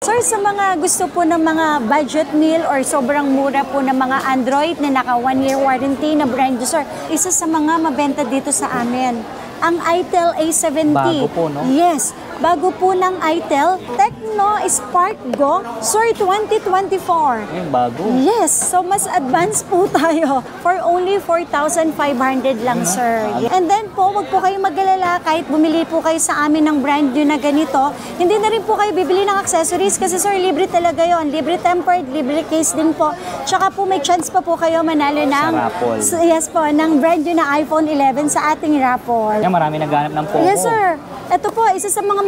Sir, sa mga gusto po ng mga budget meal or sobrang mura po ng mga Android na naka 1-year warranty na brand new, sir, isa sa mga mabenta dito sa amin, ang itel A70. Bago po, no? Yes. Bago po ng itel, Tecno Spark Go, sir, 2024. Yung bago. Yes, so mas advanced po tayo for only 4,500 lang, sir. And then po, wag po kayong mag-alala kahit bumili po kayo sa amin ng brand new na ganito, hindi na rin po kayo bibili ng accessories kasi, sir, libre talaga yon, libre tempered, libre case din po. Tsaka po may chance pa po kayo manalo ng yes po, ng brand new na iPhone 11 sa ating raffle. Yan, marami naghanap ng Poco. Yes, sir. Ito po, isa sa mga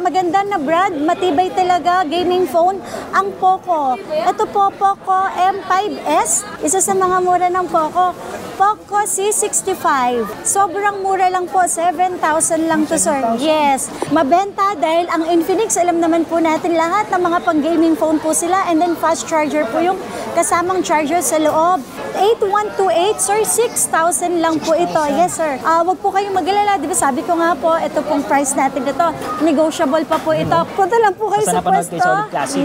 maganda na brand, matibay talaga, gaming phone, ang Poco. Ito po, Poco M5S, isa sa mga mura ng Poco. Poco C65. Sobrang mura lang po, 7,000 lang to, sir. Yes. Mabenta dahil ang Infinix, alam naman po natin lahat ng mga pang-gaming phone po sila, and then fast charger po yung kasamang charger sa loob. 8128, sir, 6,000 lang po ito. Yes, sir. Wag po kayong mag-alala, di ba sabi ko nga po, ito pong price natin dito, negotiable pa po ito. Punta lang po kayo sa pwesto.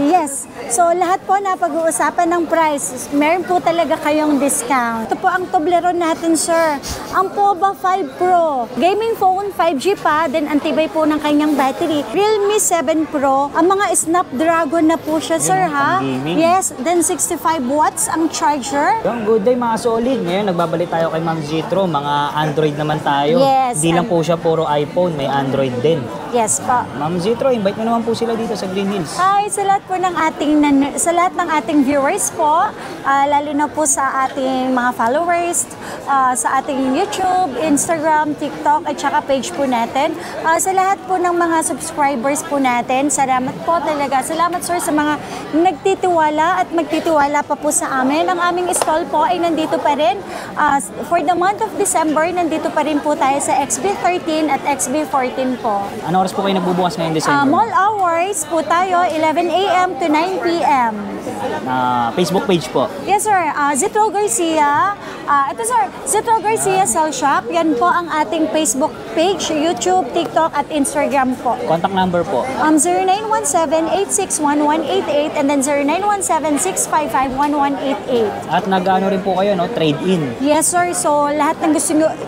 Yes. So, lahat po na pag-uusapan ng price, meron po talaga kayong discount. Ito po ang Toblerone natin, sir. Ang Poba 5 Pro. Gaming phone, 5G pa, then antibay po ng kanyang battery. Realme 7 Pro. Ang mga Snapdragon na po siya, sir, ha? Yes. Then 65 watts ang charger. Yung good day, mga solid. Ngayon, nagbabalik tayo kay Ma'am Zitro. Mga Android naman tayo. Yes. Hindi lang po siya puro iPhone, may Android din. Yes po. Ma'am Zitro, invite mo naman po sila dito sa Green Hills. Hi, sa lahat po ng ng ating viewers po, lalo na po sa ating mga followers, sa ating YouTube, Instagram, TikTok, at saka page po natin. Sa lahat po ng mga subscribers po natin, salamat po talaga. Salamat, sir, sa mga nagtitiwala at magtitiwala pa po sa amin. Ang aming stall po ay nandito pa rin. For the month of December, nandito pa rin po tayo sa XB13 at XB14 po. Ano oras po kayo nagbubukas ngayong December? Mall hours po tayo, 11 a.m. to 9 p.m. Facebook page po. Yes, sir. Zitro Garcia. Ito, sir. Zitro Garcia Cell Shop. Yan po ang ating Facebook page, YouTube, TikTok, at Instagram po. Contact number po? 0917-861-188 and then 0917-655-1188. At nag-ano rin po kayo, no? Trade-in. Yes, sir. So, lahat ng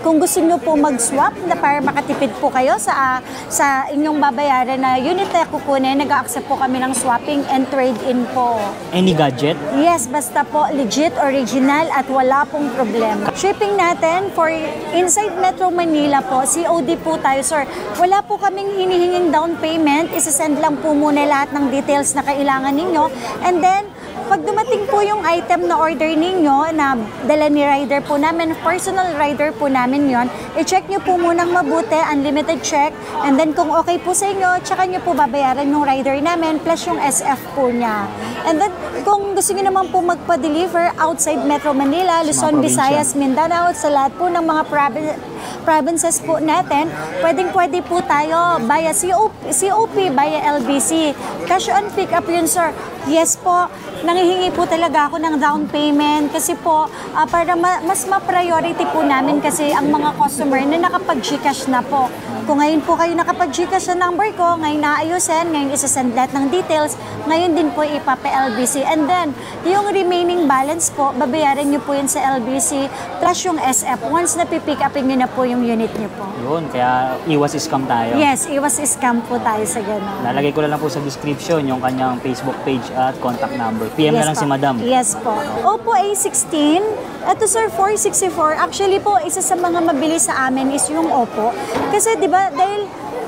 kung gusto nyo po mag-swap na para makatipid po kayo sa inyong babayaran na unit na kukunin, nag-accept po kami ng swapping and trade-in po. Any gadget? Yes, basta po legit, original at wala pong problema. Shipping natin for inside Metro Manila po, COD po tayo, sir. Wala po kaming hinihinging down payment, isasend lang po muna lahat ng details na kailangan ninyo, and then pag dumating po yung item na order ninyo na dala ni rider po namin, personal rider po namin yon, i-check nyo po munang mabuti, unlimited check, and then kung okay po sa inyo, tsaka nyo po babayaran yung rider namin plus yung SF po niya. And then kung gusto nyo naman po magpa-deliver outside Metro Manila, Luzon, Visayas, Mindanao, sa lahat po ng mga provinces po natin, pwede po tayo via COP, via LBC. Cash on pick up yun, sir. Yes po, nangihingi po talaga ako ng down payment kasi po para mas ma-priority po namin kasi ang mga customer na nakapag-Gcash na po. Kung ngayon po kayo nakapag-Gcash sa number ko, ngayon naayusin, ngayon isasend lahat ng details, ngayon din po ipapa-LBC. And then, yung remaining balance po, babayaran nyo po yun sa LBC plus yung SF once na pipick upin nyo na po yung unit nyo po. Yun, kaya iwas scam tayo. Yes, iwas scam po tayo sa gano'n. Lalagay ko lang po sa description yung kanyang Facebook page at contact number. PM na lang si Madam. Yes po. Oppo A16, ito, sir, 464. Actually po, isa sa mga mabilis sa amin is yung Oppo. Kasi di ba, dahil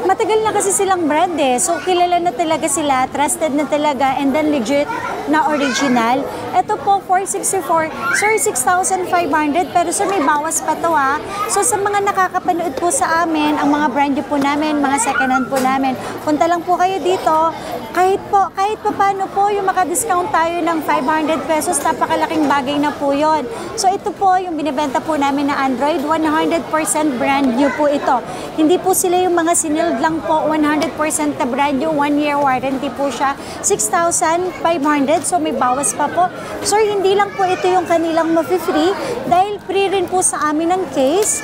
matagal na kasi silang brand eh. So, kilala na talaga sila, trusted na talaga, and then legit na original. Ito po, 464. Sir, 6,500. Pero sir, may bawas pa to ha. So, sa mga nakakapanood po sa amin, ang mga brand new po namin, mga second hand po namin, punta lang po kayo dito. Kahit pa paano po, yung makadiscount tayo ng 500 pesos, napakalaking bagay na po yon. So, ito po, yung binibenta po namin na Android, 100% brand new po ito. Hindi po sila yung mga siniled lang po, 100% na brand new, 1-year warranty po siya, 6,500. So, may bawas pa po. Sir, hindi lang po ito yung kanilang mafi-free dahil free rin po sa amin ng case,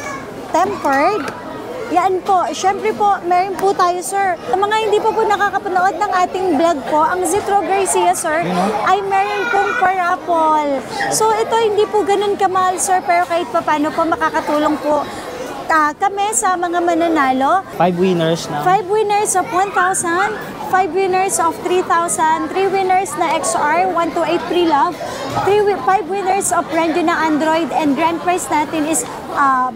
tempered, Yan po. Siyempre po, meron po tayo, sir. Sa mga hindi pa po nakakapanood ng ating vlog po, ang Zitro Garcia, sir, ay meron pong parapol. So, ito hindi po ganun kamahal, sir, pero kahit pa paano po makakatulong po kami sa mga mananalo. 5 winners na. 5 winners of 1,000, 5 winners of 3,000, 3 winners na XR, 128 pre-love, 5 winners of brand new na Android, and grand prize natin is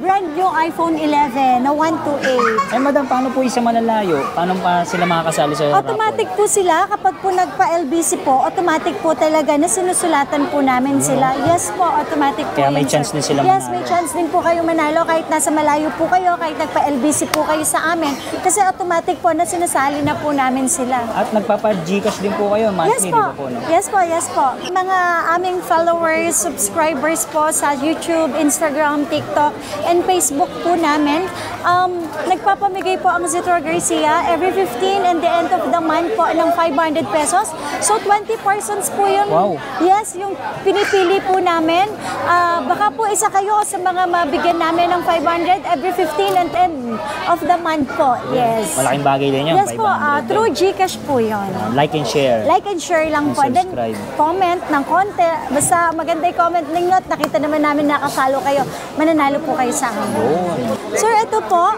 brand new iPhone 11 na 128. Eh madam, paano po isa malalayo? Paano pa sila makakasali sa Automatic po sila kapag po nagpa-LBC po, automatic po talaga na sinusulatan po namin sila. Yes po, automatic po. Kaya may yun, chance sir. din sila Yes, manalo. may chance din po kayo manalo kahit nasa malayo po kayo, kahit nagpa-LBC po kayo sa amin. Kasi automatic po na sinasali na po namin sila. At nagpapa-Gcash din po kayo, Yes monthly, po. di ba po? No? Yes po, yes po. Mga aming followers, subscribers po sa YouTube, Instagram, TikTok, and Facebook po namin. Nagpapamigay po ang Zitro Garcia every 15 and the end of the month po ng 500 pesos. So 20 persons po yun. Wow. Yes, yung pinipili po namin. Baka po isa kayo sa mga mabigyan namin ng 500 every 15 and end of the month po. Yes. Malaking bagay din yun. Yes po, 500 through Gcash po yun. Like and share. Like and share lang And po. Then, subscribe. comment ng konti. Basta maganda yung comment ninyo at nakita naman namin nakasalo kayo. Mananalo po kayo sa amin. Sir, ito po,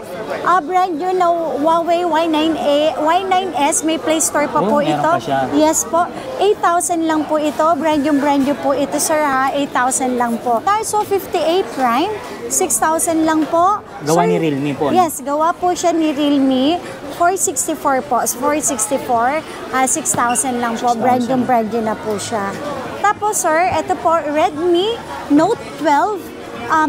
brand new na Huawei Y9S. May Play Store pa po meron ito. pa siya. Yes po. 8,000 lang po ito. Brand new po ito, sir, ha. 8,000 lang po. Tarso 58 Prime. 6,000 lang po. Gawa Sir, ni Realme po. Yes, gawa po siya ni Realme. 464 po. 464. 6,000 lang po. 6,000. Brand new na po siya. Tapos, sir, ito po, Redmi Note 12.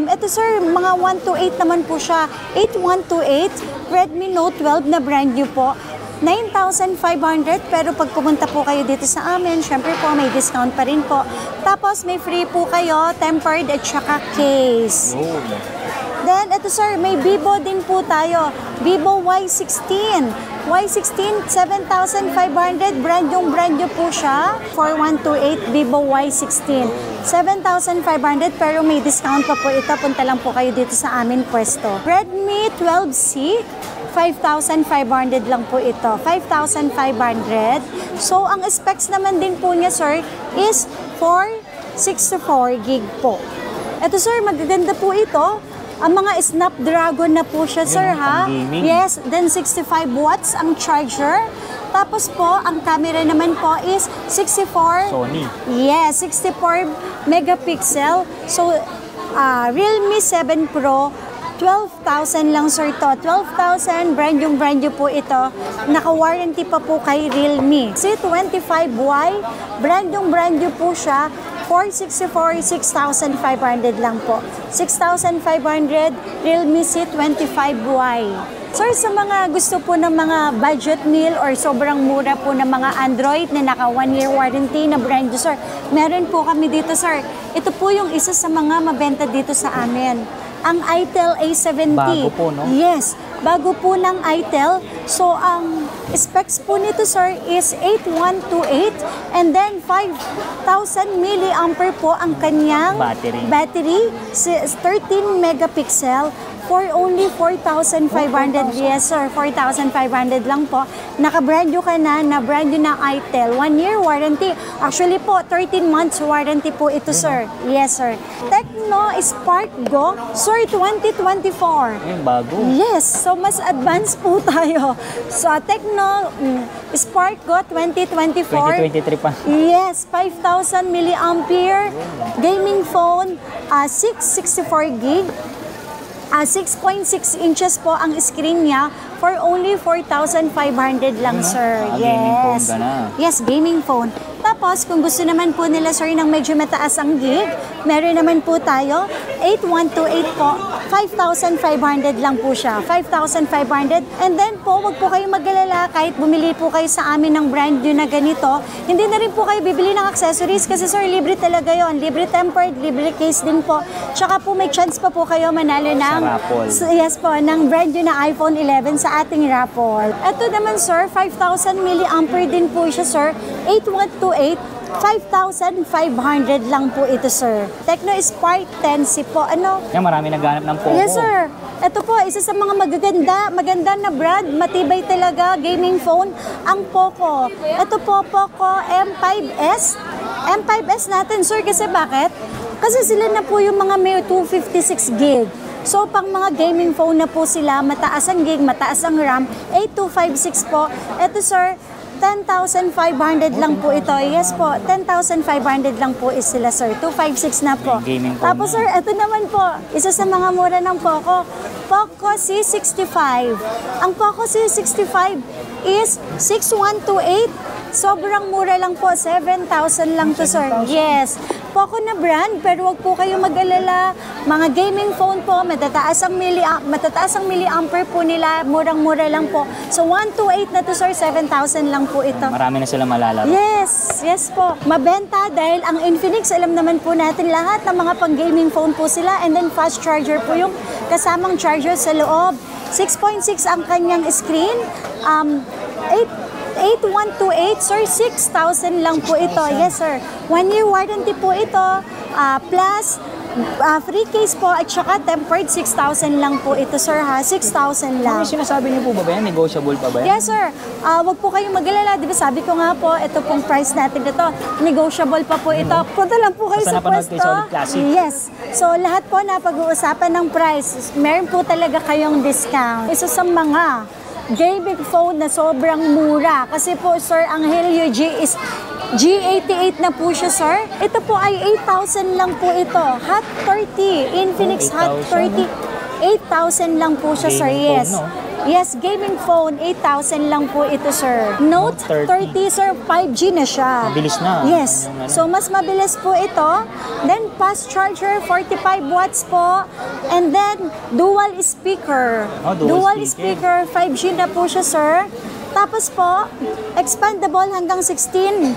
Ito, sir, mga 128 naman po siya. 8128. Redmi Note 12 na brand new po. 9,500, pero pag pumunta po kayo dito sa amin, syempre po may discount pa rin po. Tapos may free po kayo, tempered at saka case. Then, ito sir, may Vivo din po tayo. Vivo Y16. Y16, 7,500. Brand new po siya. 4128 Vivo Y16. 7,500 pero may discount pa po ito. Punta lang po kayo dito sa amin pwesto. Redmi 12C. 5,500 lang po ito. 5,500. So, ang specs naman din po niya, sir, is 464 gig po. Ito, sir, magaganda po ito. Ang mga Snapdragon na po siya, sir, ha? pang-gaming. Yes, then 65 watts ang charger. Tapos po, ang camera naman po is 64. Sony. Yes, 64 megapixel. So, Realme 7 Pro, 12,000 lang, sir, to. 12,000, brand new po ito. Naka-warranty pa po kay Realme. C25Y, brand new po siya. 464, 6,500 lang po. 6,500, Realme C25Y. Sir, sa mga gusto po ng mga budget meal or sobrang mura po ng mga Android na naka 1-year warranty na brand new, sir, meron po kami dito, sir. Ito po yung isa sa mga mabenta dito sa amin. Ang itel A70. Bago po, no? Yes, bago po ng itel. So, ang specs po nito, sir, is 8128 and then 5,000 milliampere po ang kanyang battery 13 megapixel for only 4,500. Yes, sir, 4,500 lang po. Naka-brand new ka na brand new na itel. 1-year warranty. Actually po, 13 months warranty po ito, sir. Yes, sir. Tecno Spark Go, sir, 2024. Yung bago. Yes, so mas advanced po tayo. So, Tecno Spark Go 2024. 2023 pa. Yes, 5,000 milliampere. Gaming phone, 664 gig. 6.6 inches po ang screen niya for only 4,500 lang, sir. Gaming phone Yes. ka na. Yes, gaming phone. Tapos, kung gusto naman po nila, sir, ng medyo mataas ang gig, meron naman po tayo, 8128 po, 5,500 lang po siya. 5,500. And then po, wag po kayong mag-alala kahit bumili po kayo sa amin ng brand new na ganito. Hindi na rin po kayo bibili ng accessories kasi, sir, libre talaga yon. Libre tempered, libre case din po. Tsaka po, may chance pa po kayo manalo ng raffle. yes po, ng brand new na iPhone 11 sa ating raffle. Ito naman, sir, 5,000 milliampere din po siya, sir. 8128, 5,500 lang po ito, sir. Tecno Spark 10C po. Ano? Yan, marami naghanap ng Poco. Yes, sir. ito po, isa sa mga maganda na brand, matibay talaga, gaming phone, ang Poco. Ito po, Poco M5S. M5S natin, sir, kasi bakit? Kasi sila na po yung mga may 256 gig. So, pang mga gaming phone na po sila, mataas ang gig, mataas ang RAM, 8256 po. Ito, sir, 10,500 lang po ito. Yes po, 10,500 lang po is sila, sir. 256 na po. Gaming phone Tapos, sir, ito naman po, isa sa mga mura ng Poco. Poco C65. Ang Poco C65 is 6128. Sobrang mura lang po, 7,000 lang to, sir. Yes. Poco na brand, pero wag po kayo mag-alala. Mga gaming phone po, matataas ang milliampere po nila, murang-mura lang po. So 128 na to, sir, 7,000 lang po ito. Marami na sila malalaro. Yes, yes po. Mabenta dahil ang Infinix, alam naman po natin lahat ng mga pang-gaming phone po sila, and then fast charger po yung kasamang charger sa loob. 6.6 ang kanyang screen. 8128, sir, 6,000 lang po ito. Yes, sir. 1 year warranty po ito. Plus, free case po at saka tempered, 6,000 lang po ito, sir, ha? 6,000 lang. May sinasabi niyo po ba yan? Negotiable pa ba yan? Yes, sir. Wag po kayong mag-alala. Di ba sabi ko nga po, ito pong price natin ito. Negotiable pa po ito. Punta lang po kayo Basta sa napanood pwesto. kayo sa Solid Classic. Yes. So, lahat po na pag-uusapan ng price, meron po talaga kayong discount. Isa sa mga gaming phone na sobrang mura. Kasi po, sir, ang Helio G is G88 na po siya, sir. Ito po ay 8,000 lang po ito. Hot 30. Infinix Hot 30. 8,000 lang po siya, sir. Gaming Yes. phone, no? Yes, gaming phone, 8,000 lang po ito, sir. Note 30, sir, 5G na siya. Mabilis na. Yes. So, mas mabilis po ito. Then, fast charger, 45 watts po. And then, dual speaker. Oh, dual speaker. 5G na po siya, sir. Tapos po, expandable hanggang 16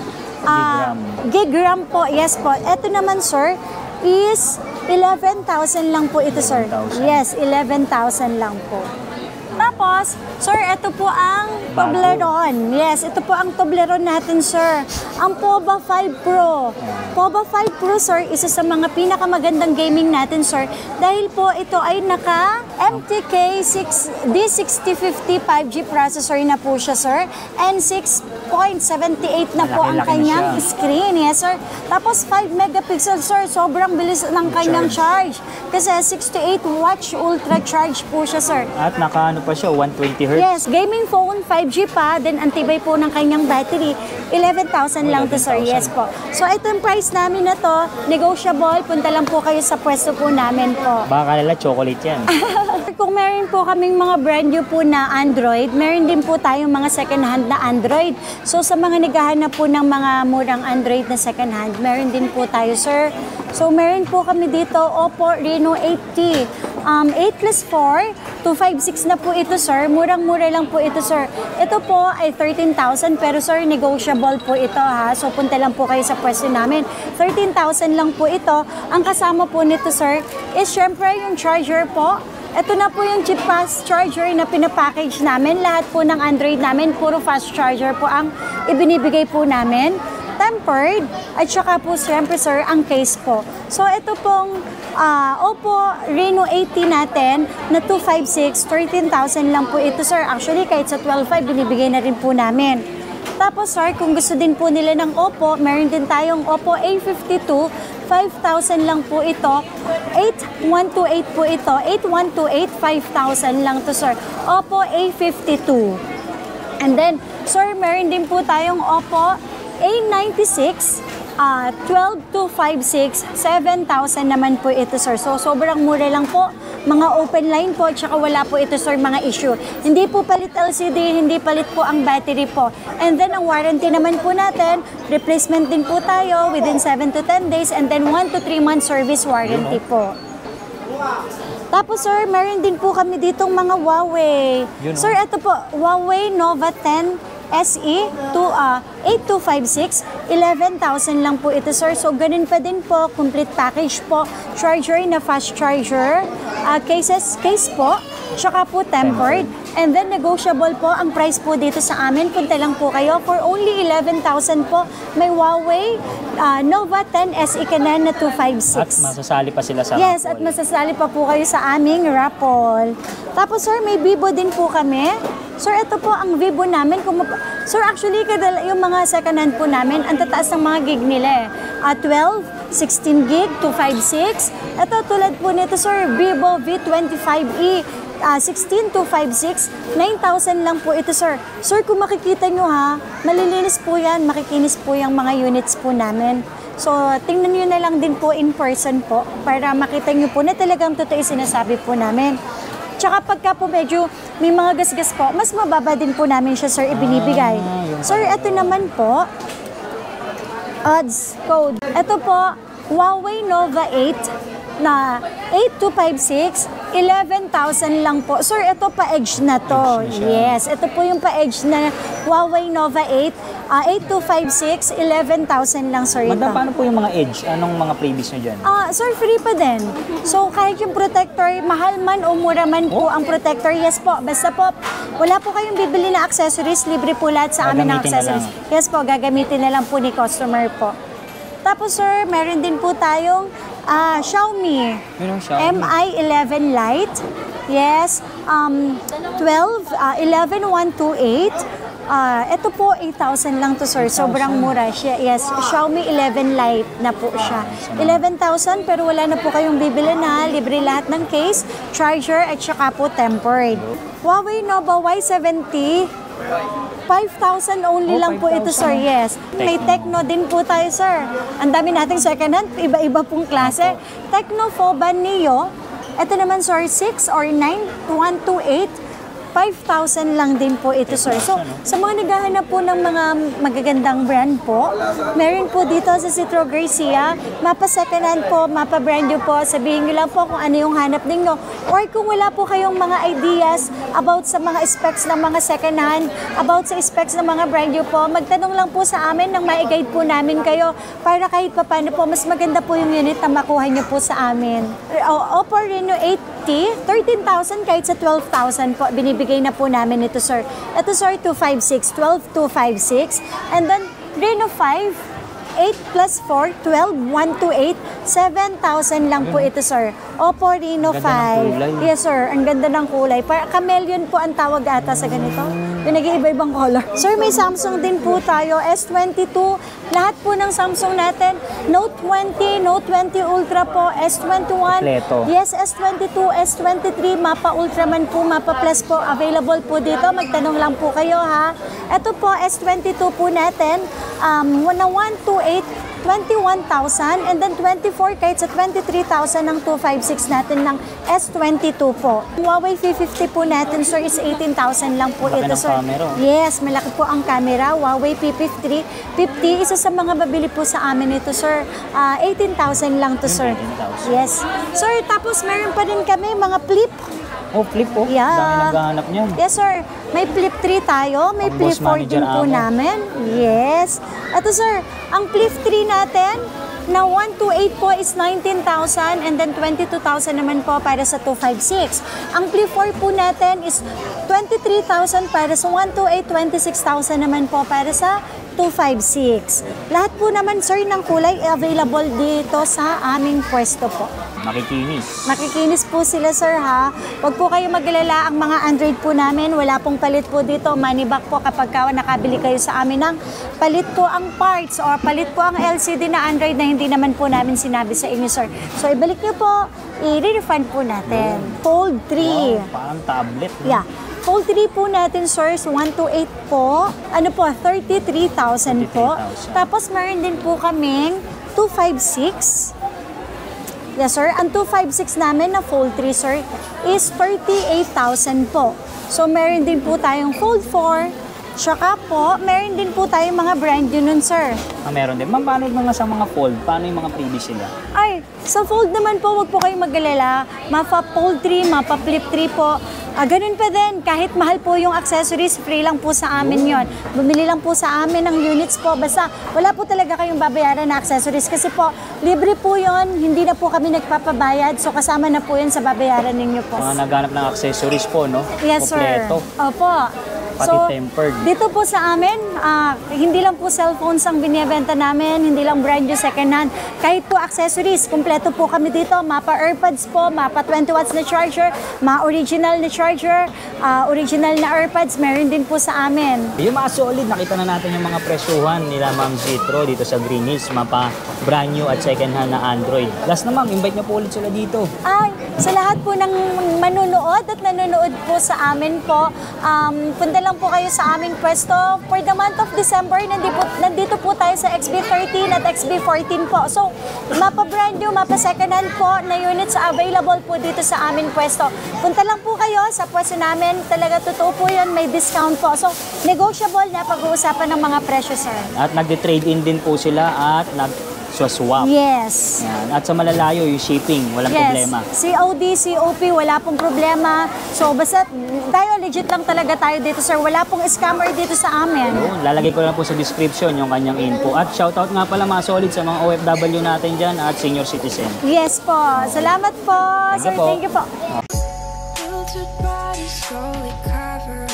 gig RAM po. Yes po. Ito naman, sir, is 11,000 lang po ito, sir. 11,000. Yes, 11,000 lang po. Tapos, sir, ito po ang Toblerone. Yes, ito po ang Toblerone natin, sir. Ang POBA 5 Pro. POBA 5 Pro, sir, isa sa mga pinakamagandang gaming natin, sir. Dahil po ito ay naka MTK D6050 5G processor na po siya, sir. And 6.78 na po ang Malaki-laki na kanyang siya. screen. Yes, sir. Tapos 5 megapixel, sir. Sobrang bilis ng kanyang charge. Kasi 6 to 8 watts ultra charge po siya, sir. At naka pa siya, 120 Hz. Yes, gaming phone, 5G pa, then antibay po ng kanyang battery, 11,000 lang to, sir. 11,000. Yes po. So, ito yung price namin na to, negotiable, punta lang po kayo sa pwesto po namin po. Baka kanila chocolate yan. Kung meron po kaming mga brand new po na Android, meron din po tayong mga second hand na Android. So, sa mga naghahanap po ng mga murang Android na second hand, meron din po tayo, sir. So, meron po kami dito, Oppo Reno 8T. 8 plus 4, 256 na po ito, sir. Murang-mura lang po ito, sir. Ito po ay 13,000, pero sir, negotiable po ito, ha. So, punta lang po kayo sa pwesto namin. 13,000 lang po ito. Ang kasama po nito, sir, is syempre yung charger po. Ito na po yung chip fast charger na pinapackage namin. Lahat po ng Android namin, puro fast charger po ang ibinibigay po namin. Tempered, at saka po syempre, sir, ang case po. So, ito pong Oppo Reno 80 natin na 256, 13,000 lang po ito, sir. Actually, kahit sa 12,500, binibigay na rin po namin. Tapos, sir, kung gusto din po nila ng Oppo, meron din tayong Oppo A52, 5,000 lang po ito. 8128 po ito. 8128, 5,000 lang to, sir. Oppo A52. And then, sir, meron din po tayong Oppo A96, 12,256, 7,000 naman po ito, sir. So, sobrang mura lang po. Mga open line po, tsaka wala po ito, sir, mga issue. Hindi po palit LCD, hindi palit po ang battery po. And then, ang warranty naman po natin, replacement din po tayo within 7 to 10 days, and then 1 to 3 month service warranty po. Tapos, sir, meron din po kami ditong mga Huawei. Sir, ito po, Huawei Nova 10 SE 8256, 11,000 lang po ito, sir. So, ganun pa din po, complete package po. Charger na fast charger, case po, tsaka po tempered. And then, negotiable po ang price po dito sa amin. Punta lang po kayo. For only 11,000 po, may Huawei Nova 10 SE Canon na 256. At masasali pa sila sa Yes, at raffle. masasali pa po kayo sa aming raffle. Tapos, sir, may Vivo din po kami. Sir, ito po ang Vivo namin. Sir, actually, yung mga second hand po namin, ang tataas ng mga gig nila eh. 12, 16 gig, 256. Ito, tulad po nito, sir, Vivo V25e. 16256, 9,000 lang po ito, sir. Sir, kung makikita nyo ha, malilinis po yan, makikinis po yung mga units po namin. So, tingnan nyo na lang din po in person po para makita nyo po na talagang totoo yung sinasabi po namin. Tsaka pagka po medyo may mga gasgas po, mas mababa din po namin siya, sir, ibinibigay. Sir, ito naman po, odds code. Ito po, Huawei Nova 8 na 8256, 11,000 lang po. Sir, ito pa-edge na to. Yes, ito po yung pa-edge na Huawei Nova 8, 8256, 11,000 lang, sir, ito. Madam, paano po yung mga edge? Anong mga freebies nyo dyan? Sir, free pa din. So, kahit yung protector, mahal man o mura man po ang protector, yes po. Basta po, wala po kayong bibili na accessories, libre po lahat sa amin ng accessories. Yes po, gagamitin na lang po ni customer po. Tapos, sir, meron din po tayong Xiaomi Mi 11 Lite. Yes. 11128. Ito po, 8,000 lang to, sir. Sobrang mura siya. Yes, Xiaomi 11 Lite na po siya. 11,000 pero wala na po kayong bibili na. Libre lahat ng case, charger at saka po tempered. Huawei Nova Y70. 5,000 only lang po ito, sir. Yes. May Tecno din po tayo, sir. Ang dami nating second hand, iba-iba pong klase. Tecno Foban Neo. Ito naman, sir, 6 or 9, 128. 5,000 lang din po ito, sir. So, sa mga naghahanap po ng mga magagandang brand po, meron po dito sa Citro Garcia, mapa second hand po, mapa brand new po, sabihin nyo lang po kung ano yung hanap ninyo. Or kung wala po kayong mga ideas about sa mga specs ng mga second hand, about sa specs ng mga brand new po, magtanong lang po sa amin nang ma-guide po namin kayo para kahit paano po, mas maganda po yung unit na makuha nyo po sa amin. Oppo Reno 8T, 13,000 kahit sa 12,000 po, binibigay na po namin ito, sir. Ito, sir, 256, 12,256. And then, Reno 5, 8 plus 4, 12,128, 7,000 lang po ito, sir. Oppo Reno 5. Yes, sir. Ang ganda ng kulay. Chameleon po ang tawag ata sa ganito. Yung nag-iiba-ibang color. Sir, may Samsung din po tayo. S22. Lahat po ng Samsung natin. Note 20, Note 20 Ultra po, S21. Kompleto. Yes, S22, S23, Mapa Ultraman po, Mapa Plus po. Available po dito. Magtanong lang po kayo, ha. Ito po, S22 po natin. Na 128, 21,000 and then 24 kahit sa 23,000 ng 256 natin ng S22 po. Huawei P50 po natin, sir, is 18,000 lang po ito, sir. Yes, malaki po ang camera. Huawei P50, isa sa mga mabili po sa amin ito, sir. 18,000 lang to, sir. Yes. Sir, tapos meron pa din kami mga flip. Oh, flip po? Yeah. Dami naghahanap niyan. Yes, sir. May flip 3 tayo. May flip 4 din po namin. Yes. Ito, sir, ang flip 3 natin na 128 po is 19,000 and then 22,000 naman po para sa 256. Ang flip 4 po natin is 23,000 para sa 128, 26,000 naman po para sa 256. Lahat po naman, sir, ng kulay available dito sa aming pwesto po. Makikinis. Makikinis po sila, sir, ha. Huwag po kayo mag-alala, ang mga Android po namin, wala pong palit po dito. Money back po kapag nakabili kayo sa amin ng palit po ang parts or palit po ang LCD na Android na hindi naman po namin sinabi sa inyo, sir. So, ibalik niyo po, i-refund po natin. Fold 3. Wow, parang tablet. No? Yeah. Fold 3 po natin, sir, 128 po. Ano po, 33,000 po. Tapos, meron din po kaming 256. Yes, sir. Ang 256 namin na Fold 3, sir, is 38,000 po. So, meron din po tayong Fold 4, Tsaka po, meron din po tayong mga brand new nun, sir. Meron din. Ma'am, paano mga sa mga fold? Paano yung mga previous sila? Ay, sa fold naman po, wag po kayong mag-alala. Mapa-fold 3, mapa-flip 3 po. Ganun pa din, kahit mahal po yung accessories, free lang po sa amin yon. Bumili lang po sa amin ng units po. Basta wala po talaga kayong babayaran na accessories kasi po, libre po yon. Hindi na po kami nagpapabayad. So kasama na po yun sa babayaran ninyo po. Mga naghanap ng accessories po, no? Yes, Kompleto. sir. Opo. Pati tempered. Dito po sa amin, hindi lang po cellphones ang binibenta namin, hindi lang brand new second hand. Kahit po accessories, kompleto po kami dito. Mapa AirPods po, mapa 20 watts na charger, original na charger, original na AirPods, meron din po sa amin. Yung mga solid, nakita na natin yung mga presyuhan nila Ma'am Zitro dito sa Green Hills, mapa brand new at second hand na Android. Last na ma'am, invite niyo po ulit sila dito. Sa lahat po ng manunood at nanonood po sa amin po, punta lang po kayo sa aming pwesto. For the month of December, nandito po tayo sa XB13 at XB14 po. So, mapa brand new, mapa second hand po na units available po dito sa aming pwesto. Punta lang po kayo sa pwesto namin. Talaga totoo po yun, may discount po. So, negotiable na pag-uusapan ng mga presyo, sir. At nag-trade in din po sila at swap. Yes. Yan. At sa malalayo, yung shipping, walang problema. COD, COP, wala pong problema. So, basta tayo, legit lang talaga tayo dito, sir. Wala pong scammer dito sa amin. Yun, lalagay ko lang po sa description yung kanyang info. At shoutout nga pala mga solid sa mga OFW natin dyan at senior citizen. Yes po. Salamat po, sir. po. Thank you po. Filtered bodies slowly cover